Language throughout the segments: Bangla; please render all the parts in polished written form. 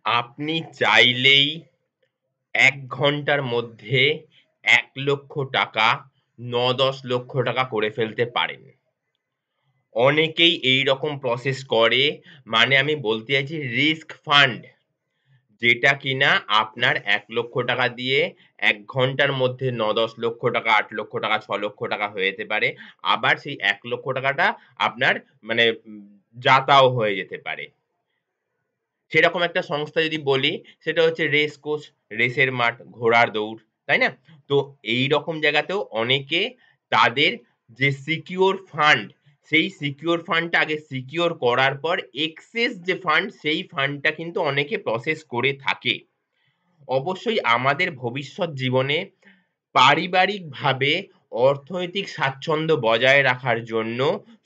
আপনি চাইলেই ১ ঘন্টার মধ্যে ১,০০,০০০ টাকা ৯-১০ লক্ষ টাকা করে ফেলতে পারেন। অনেকেই এইরকম প্রসেস করে, মানে আমি বলতে চাইছি রিস্ক ফান্ড, যেটা কিনা আপনার ১,০০,০০০ টাকা দিয়ে ১ ঘন্টার মধ্যে ৯-১০ লক্ষ টাকা, ৮ লক্ষ টাকা, ৬ লক্ষ টাকা হয়ে যেতে পারে। আবার সেই ১,০০,০০০ টাকাটা আপনার মানে যাতাও হয়ে যেতে পারে। সেরকম একটা সংস্থা যদি বলি, সেটা হচ্ছে রেস কোর্স, রেসের মাঠ, ঘোড়ার দৌড়, তাই না? তো এইরকম জায়গাতেও অনেকে তাদের যে সিকিউর ফান্ড, সেই সিকিউর ফান্ডটা আগে সিকিউর করার পর এক্সেস যে ফান্ড, সেই ফান্ডটা কিন্তু অনেকে প্রসেস করে থাকে। অবশ্যই আমাদের ভবিষ্যৎ জীবনে পারিবারিকভাবে অর্থনৈতিক স্বাচ্ছন্দ্য বজায় রাখার জন্য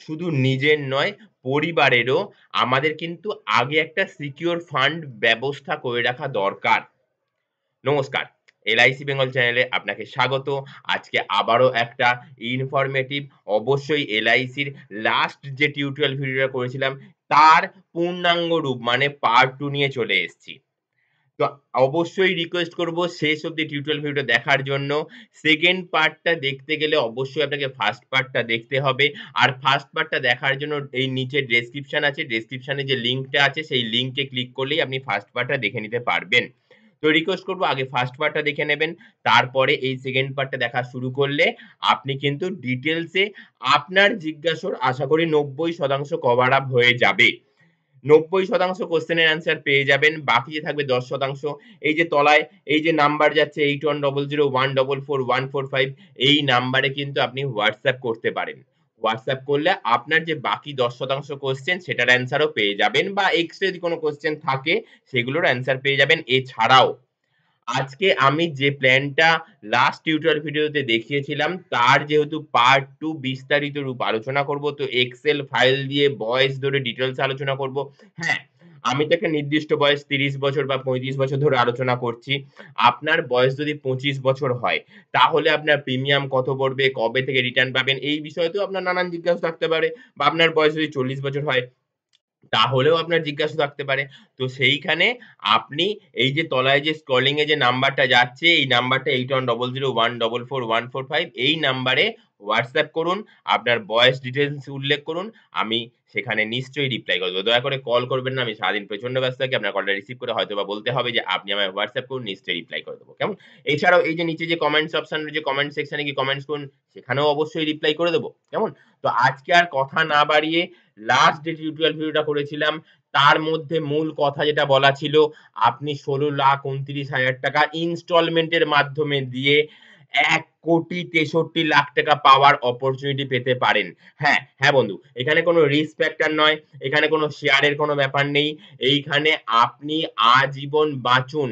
শুধু নিজের নয়, পরিবারেরও আমাদের কিন্তু আগে একটা সিকিউর ফান্ড ব্যবস্থা করে রাখা দরকার। নমস্কার, LIC বেঙ্গল চ্যানেলে আপনাকে স্বাগত। আজকে আবারও একটা ইনফরমেটিভ, অবশ্যই LICর লাস্ট যে টিউটোরিয়াল ভিডিওটা করেছিলাম, তার পূর্ণাঙ্গ রূপ মানে পার্ট 2 নিয়ে চলে এসেছি। তো অবশ্যই রিকোয়েস্ট করব শেষ অব্দি টিউটোরিয়াল ভিডিওটা দেখার জন্য। সেকেন্ড পার্টটা দেখতে গেলে অবশ্যই আপনাকে ফার্স্ট পার্টটা দেখতে হবে। আর ফার্স্ট পার্টটা দেখার জন্য এই নিচে ডেসক্রিপশন আছে। ডেসক্রিপশনে যে লিংকটা আছে সেই লিংকে ক্লিক করলেই আপনি ফার্স্ট পার্টটা দেখে নিতে পারবেন। তো রিকোয়েস্ট করব আগে ফার্স্ট পার্টটা দেখে নেবেন। তারপরে এই সেকেন্ড পার্টটা দেখা শুরু করলে আপনি কিন্তু ডিটেইলসে আপনার জিজ্ঞাসার আশা করি ৯০% কভার আপ হয়ে যাবে। ৯০% কোয়েশ্চেনের অ্যান্সার পেয়ে যাবেন। বাকি যে থাকবে ১০% এই যে তলায় এই যে নাম্বার যাচ্ছে 8100144145 এই নাম্বারে কিন্তু আপনি WhatsApp করতে পারেন। WhatsApp করলে আপনার যে বাকি ১০% কোয়েশ্চেন সেটার অ্যান্সারও পেয়ে যাবেন বা এক্সট্রা যদি কোন কোয়েশ্চেন থাকে সেগুলোর অ্যান্সার পেয়ে যাবেন। এছাড়াও আজকে আমি যে প্ল্যানটা লাস্ট টিউটোরিয়াল ভিডিওতে দেখিয়েছিলাম, তার যেহেতু পার্ট 2 বিস্তারিত রূপ আলোচনা করব। তো এক্সেল ফাইল দিয়ে ভয়েস ধরে ডিটেইলস আলোচনা করব। হ্যাঁ, আমি তো একটা নির্দিষ্ট বয়স ৩০ বছর বা ৩৫ বছর ধরে আলোচনা করছি। আপনার বয়স যদি ২৫ বছর হয়, তাহলে আপনার প্রিমিয়াম কত পড়বে, কবে থেকে রিটার্ন পাবেন, এই বিষয়তেও আপনার নানান জিজ্ঞাসা থাকতে পারে। বা আপনার বয়স যদি ৪০ বছর হয়, তাহলেও আপনার জিজ্ঞাসা থাকতে পারে। তো সেইখানে আপনি এই যে তলায় যে স্ক্রলিং এ যে নাম্বারটা যাচ্ছে, এই নাম্বারটা 8100144145 এই নাম্বারে WhatsApp করুন। আপনার ভয়েস ডিটেইলস উল্লেখ করুন। আমি সেখানে নিশ্চয়ই রিপ্লাই করব। দয়া করে কল করবেন না। আমি সারাদিন প্রচন্ড ব্যস্ত থাকি। আপনার কলটা রিসিভ করে হয়তোবা বলতে হবে যে আপনি আমায় WhatsApp করুন, নিশ্চয়ই রিপ্লাই করে দেব। কেমন? এছাড়াও এই যে নিচে যে কমেন্টস অপশন রয়েছে, কমেন্ট সেকশন এ গিয়ে কমেন্টস করুন। সেখানেও অবশ্যই রিপ্লাই করে দেব। কেমন? তো আজকে আর কথা না বাড়িয়ে লাস্ট যে টিউটোরিয়াল ভিডিওটা করেছিলাম, তার মধ্যে মূল কথা যেটা বলা ছিল, আপনি ১৬,২৯,০০০ টাকা ইনস্টলমেন্টের মাধ্যমে দিয়ে ১,৬৩,০০,০০০ টাকা পাওয়ার অপরচুনিটি পেতে পারেন। হ্যাঁ, হ্যাঁ বন্ধু, এখানে কোনো রিস্ক ফ্যাক্টর নয়, এখানে কোনো শেয়ারের কোনো ব্যাপার নেই। এইখানে আপনি আজীবন বাঁচুন।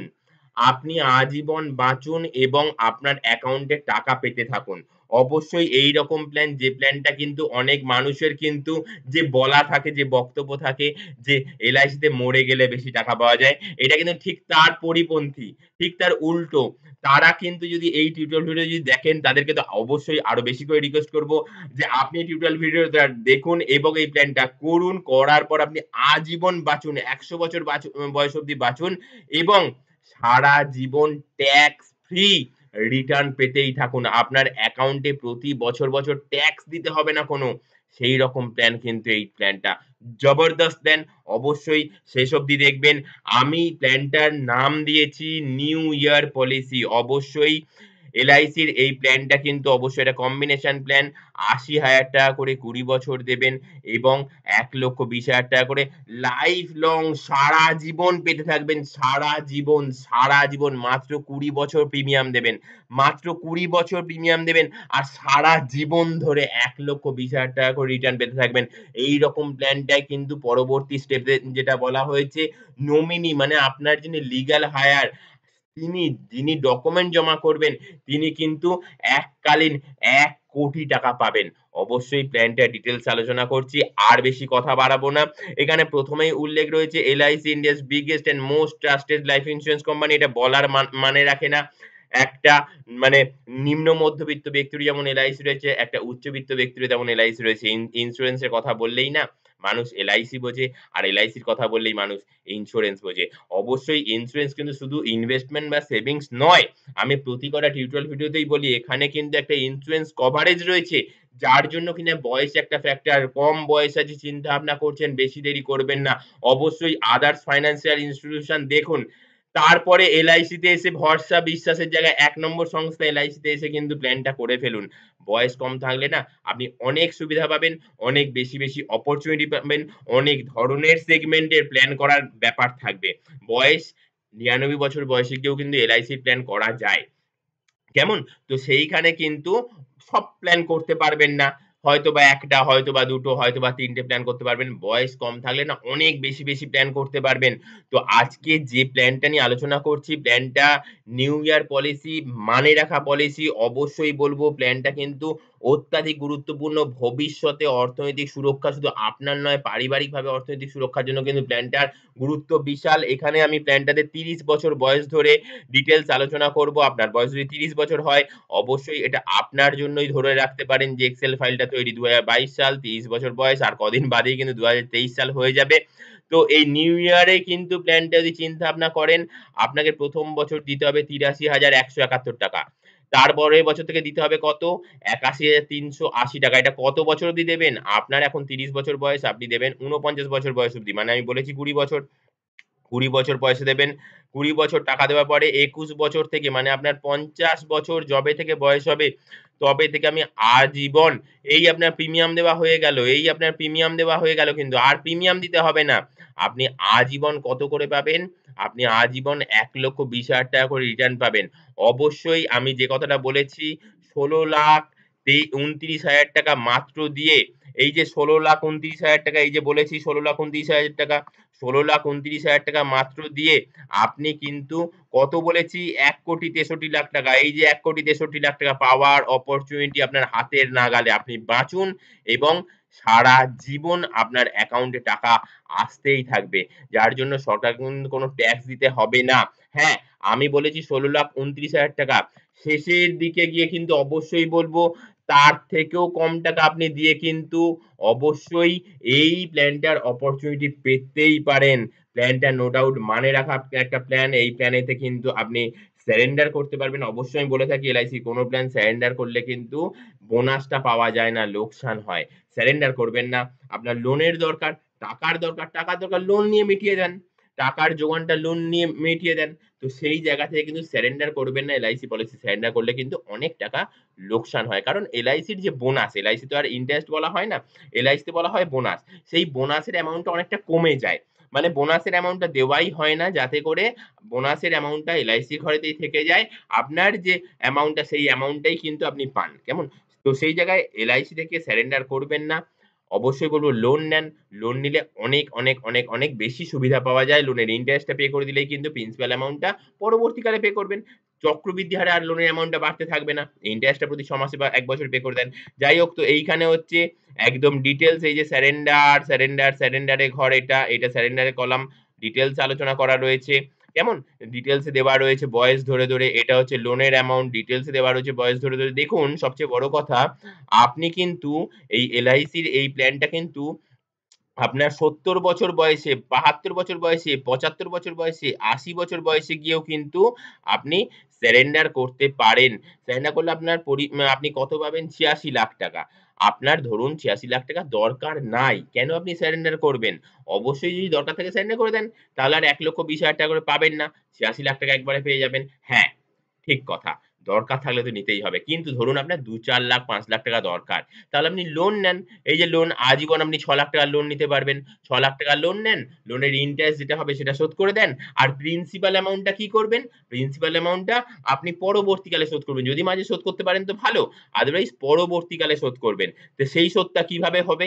আপনি আজীবন বাঁচুন এবং আপনার অ্যাকাউন্টে টাকা পেতে থাকুন। অবশ্যই এইরকম প্ল্যান, যে প্ল্যানটা কিন্তু অনেক মানুষের কিন্তু যে বলা থাকে, যে বক্তব্য থাকে যে LIC তে মরে গেলে বেশি টাকা পাওয়া যায়। এটা কিন্তু ঠিক তার পরিপন্থী, ঠিক তার উল্টো। তারা কিন্তু যদি এই টিউটোরিয়াল ভিডিও যদি দেখেন, তাদেরকে তো অবশ্যই আরো বেশি করে রিকোয়েস্ট করব যে আপনি এই টিউটোরিয়াল ভিডিওটা দেখুন এবং এই প্ল্যানটা করুন। করার পর আপনি আজীবন বাঁচুন, ১০০ বছর বয়স অব্দি বাঁচুন এবং সারা জীবন ট্যাক্স ফ্রি রিটার্ন পেতেই থাকুন। আপনার অ্যাকাউন্টে প্রতি বছর ট্যাক্স দিতে হবে না কোনো। সেইরকম প্ল্যান কিন্তু এই প্ল্যানটা। জবরদস্ত প্ল্যান, অবশ্যই শেষ অব্দি দেখবেন। আমি প্ল্যানটার নাম দিয়েছি নিউ ইয়ার পলিসি। অবশ্যই LICর এই প্ল্যানটা কিন্তু অবশ্যই একটা কম্বিনেশন প্ল্যান। ৮০,০০০ টাকা করে ২০ বছর দেবেন এবং ১,২০,০০০ টাকা করে লাইফ লং সারা জীবন পেতে থাকবেন। সারা জীবন মাত্র ২০ বছর প্রিমিয়াম দেবেন। মাত্র ২০ বছর প্রিমিয়াম দেবেন আর সারা জীবন ধরে ১,২০,০০০ টাকা করে রিটার্ন পেতে থাকবেন। এইরকম প্ল্যানটাই কিন্তু পরবর্তী স্টেপে যেটা বলা হয়েছে, নমিনি মানে আপনার যিনি লিগ্যাল হায়ার, যিনি ডকুমেন্ট জমা করবেন, তিনি কিন্তু এককালীন ১,০০,০০,০০০ টাকা পাবেন। অবশ্যই প্ল্যানটার ডিটেইলস আলোচনা করছি। আর বেশি কথা বাড়াবো না। এখানে ১ম এই উল্লেখ রয়েছে LIC India's biggest and most trusted life insurance company. এটা বলার মানে রাখে না। একটা মানে নিম্ন মধ্যবিত্ত ব্যক্তিরও যেমন LIC রয়েছে, একটা উচ্চবিত্ত ব্যক্তিরও তেমন LIC রয়েছে। ইন্সুরেন্স এর কথা বললেই না মানুষ এলআইসি বোঝে, আর এলআইসির কথা বললেই মানুষ ইন্স্যুরেন্স বোঝে। অবশ্যই ইন্স্যুরেন্স কিন্তু শুধু ইনভেস্টমেন্ট বা সেভিংস নয়। আমি প্রতি কটা টিউটোরিয়াল ভিডিওতেই বলি এখানে কিন্তু একটা ইন্স্যুরেন্স কভারেজ রয়েছে, যার জন্য কিনা বয়স একটা ফ্যাক্টর। কম বয়স আছে, চিন্তা ভাবনা করছেন, বেশি দেরি করবেন না। অবশ্যই আদার্স ফাইন্যান্সিয়াল ইনস্টিটিউশন দেখুন। তারপরে এলআইসি তে এসে ভরসা বিশ্বাসের জায়গায় ১ নম্বর সংস্থা এলআইসি তে এসে কিন্তু প্ল্যানটা করে ফেলুন। বয়স কম থাকলে না আপনি অনেক সুবিধা পাবেন, অনেক বেশি অপরচুনিটি পাবেন, অনেক ধরনের সেগমেন্টের প্ল্যান করার ব্যাপার থাকবে। বয়স ৯৯ বছর বয়সে গিয়েও কিন্তু এলআইসি প্ল্যান করা যায়। কেমন? তো সেইখানে কিন্তু সব প্ল্যান করতে পারবেন না। হয়তোবা ১ টা, হয়তোবা ২ টো, হয়তোবা ৩ টে প্ল্যান করতে পারবেন। বয়স কম থাকলে না অনেক বেশি প্ল্যান করতে পারবেন। তো আজকে যে প্ল্যানটা নিয়ে আলোচনা করছি, প্ল্যানটা নিউ ইয়ার পলিসি, মানে রাখা পলিসি। অবশ্যই বলব প্ল্যানটা কিন্তু অত্যাধিক গুরুত্বপূর্ণ। ভবিষ্যতে অর্থনৈতিক সুরক্ষা শুধু আপনার নয়, পারিবারিকভাবে অর্থনৈতিক সুরক্ষার জন্য কিন্তু প্ল্যানটার গুরুত্ব বিশাল। এখানে আমি প্ল্যানটাতে ৩০ বছর বয়স ধরে ডিটেইলস আলোচনা করব। আপনার বয়স যদি ৩০ বছর হয়, অবশ্যই এটা আপনার জন্যই ধরে রাখতে পারেন যে এক্সেল ফাইলটা তৈরি ২০২২ সাল, ৩০ বছর বয়স, আর কদিন বাদেই কিন্তু ২০২৩ সাল হয়ে যাবে। তো এই নিউ ইয়ারে কিন্তু প্ল্যানটা যদি চিন্তা ভাবনা করেন, আপনাকে ১ম বছর দিতে হবে ৮৩,১৭১ টাকা। তারপরের বছর থেকে দিতে হবে কত? ৮১,৩৮০ টাকা। এটা কত বছর অবধি দেবেন? আপনার এখন ৩০ বছর বয়স, আপনি দেবেন ৪৯ বছর বয়স অবধি। মানে আমি বলেছি ২০ বছর। ২০ বছর বয়সে দেবেন। ২০ বছর টাকা দেওয়ার পরে ২১ বছর থেকে, মানে আপনার ৫০ বছর যবে থেকে বয়স হবে, তবে থেকে আমি আজীবন এই আপনার প্রিমিয়াম দেওয়া হয়ে গেল। এই আপনার প্রিমিয়াম দেওয়া হয়ে গেল কিন্তু। আর প্রিমিয়াম দিতে হবে না। আপনি আজীবন কত করে পাবেন? আপনি আজীবন ১,২০,০০০ টাকা করে রিটার্ন পাবেন। অবশ্যই আমি যে কথাটা বলেছি ১৬,২৯,০০০ টাকা মাত্র দিয়ে, এই যে ১৬,২৯,০০০ টাকা, এই যে বলেছি ১৬,২৯,০০০ টাকা, ১৬,২৯,০০০ টাকা মাত্র দিয়ে আপনি কিন্তু কত বলেছি? ১,৬৩,০০,০০০ টাকা। এই যে ১,৬৩,০০,০০০ টাকা পাওয়ার অপরচুনিটি আপনার হাতের নাগালে। আপনি বাঁচুন এবং সারা জীবন আপনার অ্যাকাউন্টে টাকা আসতেই থাকবে। যার জন্য সরকারকে কিন্তু কোনো ট্যাক্স দিতে হবে না। হ্যাঁ, আমি বলেছি ১৬,২৯,০০০ টাকা। শেষের দিকে গিয়ে কিন্তু অবশ্যই বলব তার থেকেও কম টাকা আপনি দিয়ে কিন্তু অবশ্যই এই প্ল্যানটার অপরচুনিটি পেতেই পারেন। প্ল্যানটা নো ডাউট মানে রাখা একটা প্ল্যান। এই প্ল্যানেতে কিন্তু আপনি সারেন্ডার করতে পারবেন। অবশ্যই আমি বলে থাকি এলআইসি কোন প্ল্যান সারেন্ডার করলে কিন্তু বোনাসটা পাওয়া যায় না, লোকসান হয়। সারেন্ডার করবেন না। আপনার লোনের দরকার, টাকার দরকার লোন নিয়ে মিটিয়ে দেন। টাকার যোগানটা লোন নিয়ে মিটিয়ে দেন। তো সেই জায়গা থেকে কিন্তু সারেন্ডার করবেন না। এলআইসি পলিসি সারেন্ডার করলে কিন্তু অনেক টাকা লোকসান হয়। কারণ এলআইসির যে বোনাস, এলআইসি তো আর ইন্টারেস্ট বলা হয় না। এলআইসিতে বলা হয় বোনাস। সেই বোনাসের অ্যামাউন্টটা অনেকটা কমে যায়। মানে বোনাসের অ্যামাউন্টটা দেওয়াই হয় না, যাতে করে বোনাসের অ্যামাউন্টটা এলআইসির ঘরেতেই থেকে যায়। আপনার যে অ্যামাউন্টটা সেই অ্যামাউন্টটাই কিন্তু আপনি পান। কেমন? তো সেই জায়গায় এলআইসি থেকে সারেন্ডার করবেন না। অবশ্যই বলব লোন নেন। লোন নিলে অনেক বেশি সুবিধা পাওয়া যায়। লোনের ইন্টারেস্টটা পে করে দিলেই কিন্তু প্রিন্সিপাল অ্যামাউন্টটা পরবর্তীকালে পে করবেন। চক্রবৃদ্ধি হারে আর লোনের অ্যামাউন্টটা বাড়তে থাকবে না। ইন্টারেস্টটা প্রতি ৬ মাসে বা ১ বছরে পে করে দেন। যাই হোক, তো এইখানে হচ্ছে একদম ডিটেইলস, এই যে স্যারেন্ডারের ঘর এটা স্যারেন্ডারের কলাম, ডিটেইলস আলোচনা করা রয়েছে। কেমন? ডিটেইলস এ দেওয়া রয়েছে বয়স ধরে। এটা হচ্ছে লোনের অ্যামাউন্ট, ডিটেইলস এ দেওয়া রয়েছে বয়স ধরে। দেখুন সবচেয়ে বড় কথা, আপনি কিন্তু এই এলআইসির এই প্ল্যানটা কিন্তু আপনার ৭০ বছর বয়সে, ৭২ বছর বয়সে, ৭৫ বছর বয়সে, ৮০ বছর বয়সে গিয়েও কিন্তু আপনি সারেন্ডার করতে পারেন। সারেন্ডার করলে আপনার আপনি কত পাবেন? ৮৬,০০,০০০ টাকা। আপনার ধরুন ৮৬,০০,০০০ টাকা দরকার নাই। কেন আপনি সারেন্ডার করবেন? অবশ্যই যদি দরকার থাকে সারেন্ডার করে দেন। তাহলে আর ১,২০,০০০ টাকা করে পাবেন না। ৮৬,০০,০০০ টাকা একবারে পেয়ে যাবেন। হ্যাঁ, ঠিক কথা। দরকার থাকলে তো নিতেই হবে। কিন্তু ধরুন আপনার ২, ৪ লাখ, ৫,০০,০০০ টাকা দরকার। তাহলে আপনি লোন নেন। এই যে লোন, আজীবন আপনি ৬,০০,০০০ টাকার লোন নিতে পারবেন। ৬,০০,০০০ টাকার লোন নেন, লোনের ইন্টারেস্ট যেটা হবে সেটা শোধ করে দেন। আর প্রিন্সিপাল অ্যামাউন্টটা কি করবেন? প্রিন্সিপাল অ্যামাউন্টটা আপনি পরবর্তীকালে শোধ করবেন। যদি মাঝে শোধ করতে পারেন তো ভালো। আদারওয়াইজ পরবর্তীকালে শোধ করবেন। তো সেই শোধটা কিভাবে হবে?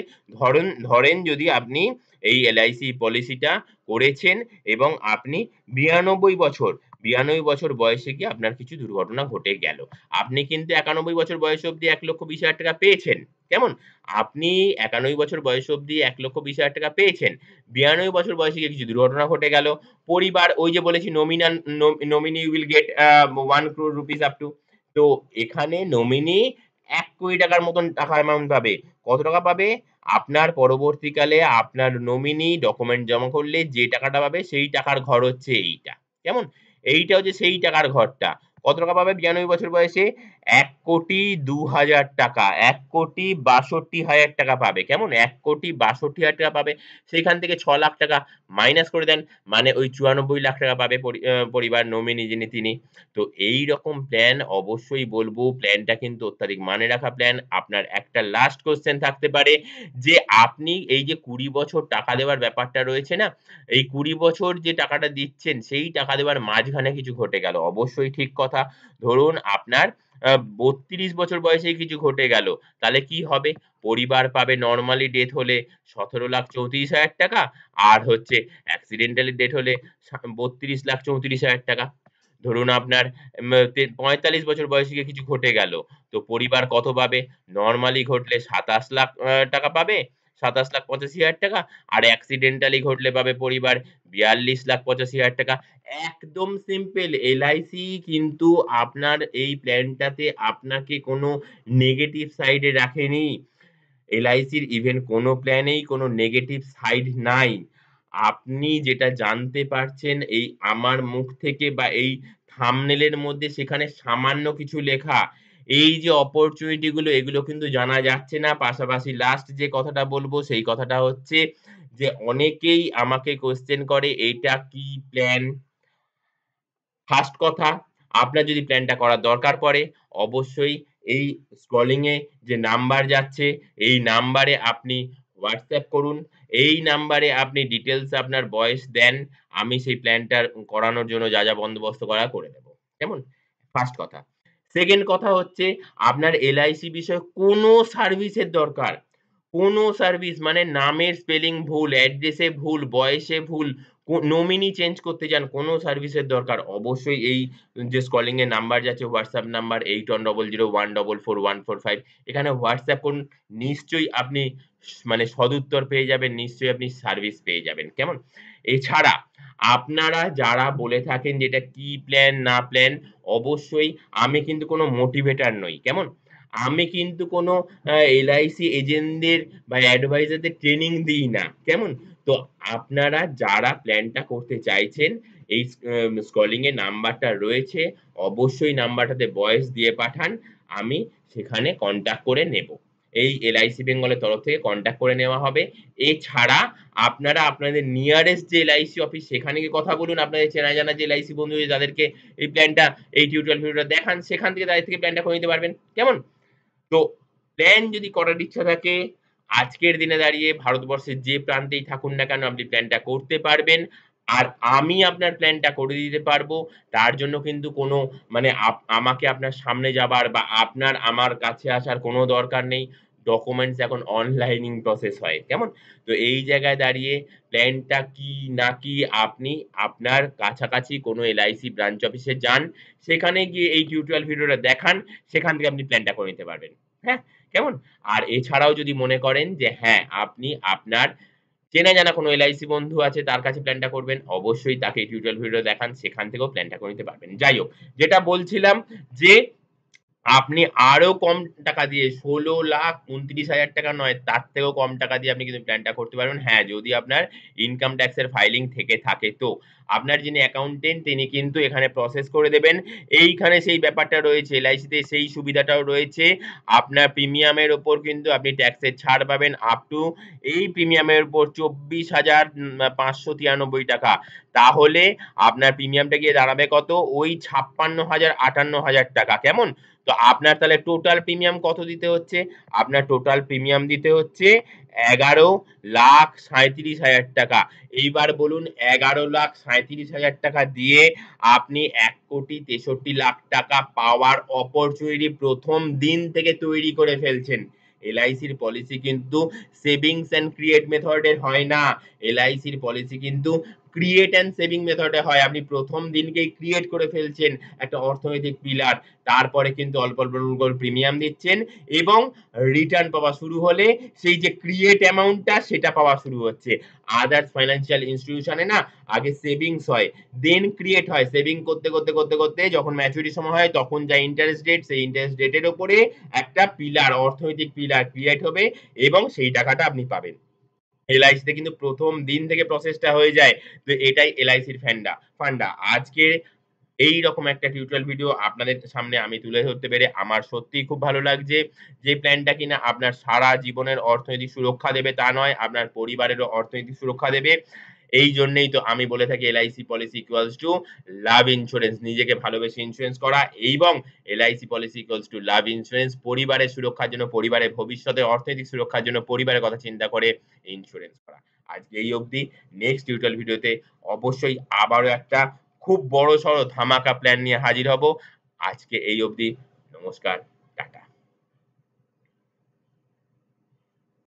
ধরেন যদি আপনি এই এলআইসি পলিসিটা করেছেন এবং আপনি ৯২ বছর, ৯২ বছর বয়সে গিয়ে আপনার কিছু দুর্ঘটনা ঘটে গেল। আপনি কিন্তু ৯১ বছর বয়স অবধি ১,২০,০০০ টাকা পেয়েছেন। কেমন? আপনি ৯১ বছর বয়স অবধি ১,২০,০০০ টাকা পেয়েছেন। ৯২ বছর বয়সে গিয়ে কিছু দুর্ঘটনা ঘটে গেল। পরিবার, ওই যে বলেছি nominee will get 1 crore rupees up to। তো এখানে নমিনি 1 কোটি টাকার মতন টাকা অ্যামাউন্ট পাবে। কত টাকা পাবে? আপনার পরবর্তীকালে আপনার নমিনি ডকুমেন্ট জমা করলে যে টাকাটা পাবে সেই টাকার ঘর হচ্ছে এইটা। কেমন? এইটা হচ্ছে সেই টাকার ঘরটা। কত টাকা পাবে 92 বছর বয়সে? 1,02,০০০ টাকা। 1,62,হাজার টাকা পাবে। কেমন? 1,62,হাজার টাকা পাবে। সেখান থেকে 6,00,000 টাকা মাইনাস করে দেন। মানে ওই 94,00,000 টাকা পাবে পরিবার নমিনি যিনি তিনি। তো এইরকম প্ল্যান অবশ্যই বলব, প্ল্যানটা কিন্তু অত্যাধিক মানে রাখা প্ল্যান। আপনার একটা লাস্ট কোয়েশ্চেন থাকতে পারে যে আপনি এই যে ২০ বছর টাকা দেওয়ার ব্যাপারটা রয়েছে না? এই ২০ বছর যে টাকাটা দিচ্ছেন সেই টাকা দেওয়ার মাঝখানে কিছু ঘটে গেল। অবশ্যই ঠিক কথা। ধরুন আপনার ৩২ বছর বয়সেই কিছু ঘটে গেল। তাহলে কি হবে? পরিবার পাবে নরমালি ডেথ হলে ১৭,৩৪,০০০ টাকা আর হচ্ছে অ্যাক্সিডেন্টালি ডেথ হলে ৩২,৩৪,০০০ টাকা। ধরুন আপনার ৪৫ বছর বয়সে গিয়ে কিছু ঘটে গেল। তো পরিবার কত পাবে? নরমালি ঘটলে ২৭,০০,০০০ টাকা পাবে, ২৭,৮৫,০০০ টাকা। আর অ্যাক্সিডেন্টালি ঘটলে পাবে পরিবার ৪২,৮৫,০০০ টাকা। একদম সিম্পল। এলআইসি কিন্তু আপনার এই প্ল্যানটাতে আপনাকে কোনো নেগেটিভ সাইডে রাখেনি। এলআইসির ইভেন কোনো প্ল্যানেই কোনো নেগেটিভ সাইড নাই। আপনি যেটা জানতে পারছেন এই আমার মুখ থেকে বা এই থাম্বনেল এর মধ্যে সেখানে সামান্য কিছু লেখা। এই যে অপরচুনিটি গুলো এগুলো কিন্তু জানা যাচ্ছে না। পাশাপাশি লাস্ট যে কথাটা বলব সেই কথাটা হচ্ছে যে অনেকেই আমাকে কোয়েশ্চেন করে এইটা কি প্ল্যান? ফার্স্ট কথা, আপনার যদি প্ল্যানটা করার দরকার পড়ে, অবশ্যই এই স্ক্রলিং এ যে নাম্বার যাচ্ছে, এই নাম্বারে আপনি WhatsApp করুন। এই নাম্বারে আপনি ডিটেইলস আপনার ভয়েস দেন। আমি সেই প্ল্যানটার করানোর জন্য যা বন্দোবস্ত করার করে দেব। কেমন? ফার্স্ট কথা। সেকেন্ড কথা হচ্ছে আপনার এলআইসি বিষয়ে কোনো সার্ভিসের দরকার। কোনো সার্ভিস মানে নামের স্পেলিং ভুল, অ্যাড্রেসে ভুল, বয়সে ভুল, নমিনি চেঞ্জ করতে চান, কোনো সার্ভিসের দরকার। অবশ্যই এই যে স্ক্রলিং এর নাম্বার যাচ্ছে WhatsApp নাম্বার 8100144145 এখানে WhatsApp করুন। নিশ্চয়ই আপনি মানে সদুত্তর পেয়ে যাবেন, নিশ্চয়ই আপনি সার্ভিস পেয়ে যাবেন। কেমন? এছাড়া আপনারা যারা বলে থাকেন যে এটা কি প্ল্যান না প্ল্যান, অবশ্যই আমি কিন্তু কোনো মোটিভেটর নই। কেমন? আমি কিন্তু কোনো এলআইসি এজেন্টদের বা অ্যাডভাইজারদের ট্রেনিং দিই না। কেমন? তো আপনারা যারা প্ল্যানটা করতে চাইছেন এই স্ক্রলিং এ নাম্বারটা রয়েছে, অবশ্যই নাম্বারটাতে ভয়েস দিয়ে পাঠান। আমি সেখানে কনট্যাক্ট করে নেব। এই এলআইসি বেঙ্গলের তরফ থেকে কনট্যাক্ট করে নেওয়া হবে। এছাড়া আপনারা আপনাদের নিয়ারেস্ট যে এলআইসি অফিস সেখানে গিয়ে কথা বলুন। আপনাদের চেনা জানা যে এলআইসি বন্ধু যাদেরকে এই প্ল্যানটা এই টিউটোরিয়াল ভিডিওটা দেখান সেখান থেকে তাদের থেকে প্ল্যানটা করে নিতে পারবেন। কেমন? তো প্ল্যান যদি করার ইচ্ছা থাকে, আজকের দিনে দাঁড়িয়ে ভারতবর্ষের যে প্রান্তেই থাকুন না কেন আপনি প্ল্যানটা করতে পারবেন। আর আমি আপনার প্ল্যানটা করে দিতে পারবো। তার জন্য কিন্তু কোনো মানে আমাকে আপনার সামনে যাবার বা আপনার আমার কাছে আসার কোনো দরকার নেই। ডকুমেন্টস এখন অনলাইনিং প্রসেস হয়। কেমন? তো এই জায়গায় দাঁড়িয়ে প্ল্যানটা কি না কি আপনি আপনার কাছাকাছি কোনো এলআইসি ব্রাঞ্চ অফিসে যান। সেখানে গিয়ে এই টিউটোরিয়াল ভিডিওটা দেখান। সেখান থেকে আপনি প্ল্যানটা করে নিতে পারবেন। হ্যাঁ? কেমন? আর এছাড়াও যদি মনে করেন যে হ্যাঁ, আপনি আপনার চেনা জানা কোনো এলআইসি বন্ধু আছে তার কাছে প্ল্যানটা করবেন, অবশ্যই তাকে এই টিউটোরিয়াল ভিডিও দেখান, সেখান থেকেও প্ল্যানটা করে নিতে পারবেন। যাই হোক, যেটা বলছিলাম যে আপনি আরো কম টাকা দিয়ে ১৬,২৯,০০০ টাকা নয়, তার থেকেও কম টাকা দিয়ে আপনি কিন্তু প্ল্যানটা করতে পারবেন। হ্যাঁ, যদি আপনার ইনকাম ট্যাক্স এর ফাইলিং থেকে থাকে তো। আপনার যিনি অ্যাকাউন্টেন্ট তিনি কিন্তু এখানে প্রসেস করে দেবেন। এইখানে সেই ব্যাপারটা রয়েছে, এলআইসিতে সেই সুবিধাটাও রয়েছে। আপনার প্রিমিয়ামের উপর কিন্তু আপনি ট্যাক্সের ছাড় পাবেন আপ টু এই প্রিমিয়ামের উপর ২৪,৫৯৩ টাকা। তাহলে আপনার প্রিমিয়ামটা গিয়ে দাঁড়াবে কত? ওই ৫৬,০৫৮ টাকা। কেমন? তো আপনার তাহলে টোটাল প্রিমিয়াম কত দিতে হচ্ছে? আপনার টোটাল প্রিমিয়াম দিতে হচ্ছে ১১,৩৭,০০০ টাকা। এইবার বলুন ১১,৩৭,০০০ টাকা দিয়ে আপনি ১,৬৩,০০,০০০ টাকা পাওয়ার অপরচুনিটি ১ম দিন থেকে তৈরি করে ফেলছেন। এলআইসির পলিসি কিন্তু সেভিংস অ্যান্ড ক্রিয়েট মেথড এর হয় না। এলআইসির পলিসি কিন্তু ক্রিয়েট অ্যান্ড সেভিং মেথডে হয়। আপনি প্রথম দিনকেই ক্রিয়েট করে ফেলছেন একটা অর্থনৈতিক পিলার, তারপরে কিন্তু অল্প অল্প করে প্রিমিয়াম দিচ্ছেন এবং রিটার্ন পাওয়া শুরু হলে সেই যে ক্রিয়েট অ্যামাউন্টটা সেটা পাওয়া শুরু হচ্ছে। আদার্স ফাইন্যান্সিয়াল ইনস্টিটিউশনে না আগে সেভিংস হয়, দেন ক্রিয়েট হয়। সেভিং করতে করতে করতে করতে যখন ম্যাচুরিটি সময় হয় তখন যা ইন্টারেস্ট রেট, সেই ইন্টারেস্ট রেটের উপরে একটা পিলার, অর্থনৈতিক পিলার ক্রিয়েট হবে এবং সেই টাকাটা আপনি পাবেন। এলআইসিতে কিন্তু প্রথম দিন থেকে প্রসেসটা হয়ে যায়। তো এটাই এলআইসির ফান্ডা। আজকে এইরকম একটা টিউটোরিয়াল ভিডিও আপনাদের সামনে আমি তুলে ধরতে পেরে আমার সত্যিই খুব ভালো লাগছে। যে প্ল্যানটা কিনা আপনার সারা জীবনের অর্থনৈতিক সুরক্ষা দেবে তা নয়, আপনার পরিবারেরও অর্থনৈতিক সুরক্ষা দেবে। এই জন্যই তো আমি বলে থাকি LIC policy equals to love insurance, নিজেকে ভালোবেসে ইন্সুরেন্স করা এবং LIC policy equals to love insurance, পরিবারের সুরক্ষার জন্য, পরিবারের ভবিষ্যতের অর্থনৈতিক সুরক্ষার জন্য পরিবারের কথা চিন্তা করে ইন্সুরেন্স করা। আজকে এই অবধি। নেক্সট টিউটোরিয়াল ভিডিওতে অবশ্যই আবারও একটা খুব বড়সড় ধামাকা প্ল্যান নিয়ে হাজির হব। আজকে এই অবধি। নমস্কার।